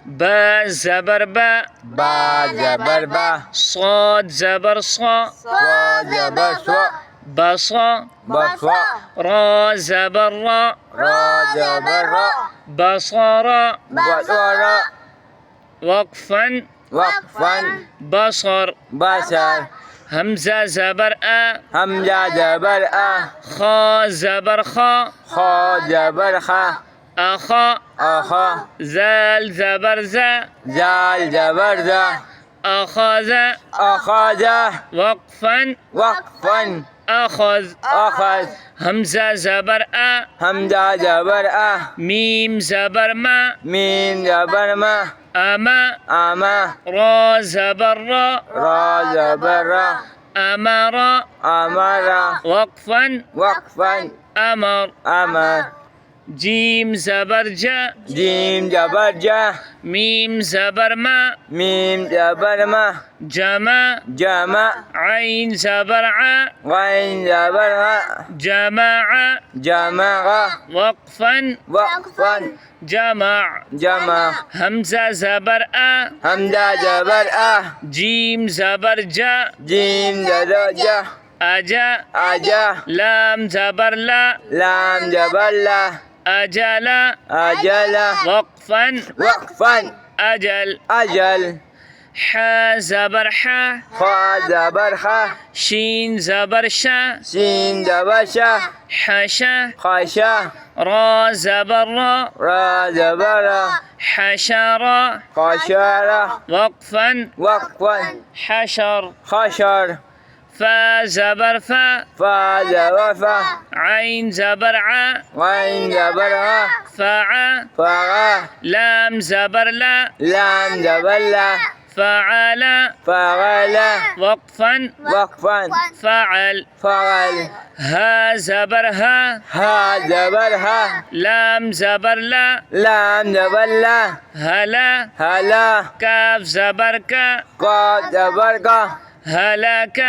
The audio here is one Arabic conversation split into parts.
با زبر با با زبر با صاد زبر صا صاد زبر صا بصا بصا را زبر را را زبر را بصر بصر وقفا وقفا بصر بصر همزة زبر همزة زبر خا زبر خا خا زبر خا أخا أخا زال زبر زا زال زبر ذا أخذ أخذ وقفا وقفا أخذ أخذ همزة زبر همزة زبر ميم زبر ما ميم زبر ما أما أما را زبر را را زبر را أمر أمر وقفا وقفا أمر أمر جيم زبر جا جيم زبر جا ميم زبر ما ميم زبر ما جمع جمع عين زبر ع غين زبر ها جمع جمع وقفا وقفا جمع جمع همزة زبر همزة زبر جيم زبر جا جيم زبر جا أجا أجا لام زبر لا لام زبر لا أجل أجل وقفا وقفا أجل أجل حا زبر حا خا زبر خا شين زبر شا سين زبر شا حشا خشا را زبر را را زبر حشر خشر وقفا وقفا حشر خشر فا زبر فا فا زبر فا عين زبر ع غين زبر ها فع فغا لام زبر لا لام زبر لا فعل فغل وقفا وقفا فعل فغل ها زبر ها ها زبر ها لام زبر لا لام زبر لا هلا هلا كاف زبر كا قاف زبر قا هلاك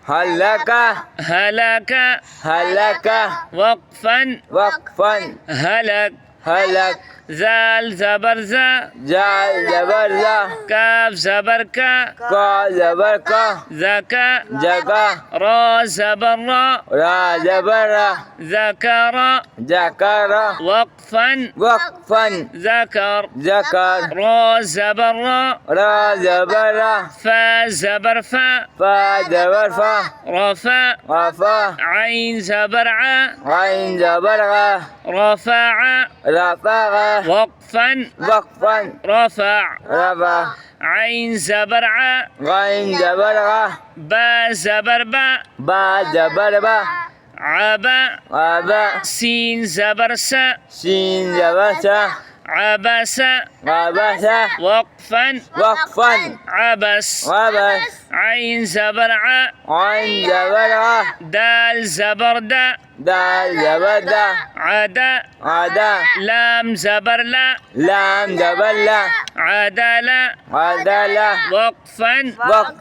هلك هلاك هلك وقفا وقفا هلك هلك زال زبر زا زال زبر ذا كاف زبر كا قا زبر قا زكا زكا را زبر را را زبر ذكر ذكر وقفا وقفا ذكر ذكر را زبر را را زبر فا زبر فا فا زبر فا رفع رفا عين زبر ع غين زبر غا رفع رفع وقفا وقفا رفع رفع عين زبر ع غين زبر غا با زبر با با زبر با عبا غابا سين زبر سا سين زبر سا عبس غبس وقفا وقفا عبس غبس عين زبر ع عين زبر غا دال زبر دا دال زبر دا عدا عدا لام زبر لا لام زبر لا عدل عدل وقفا وقفا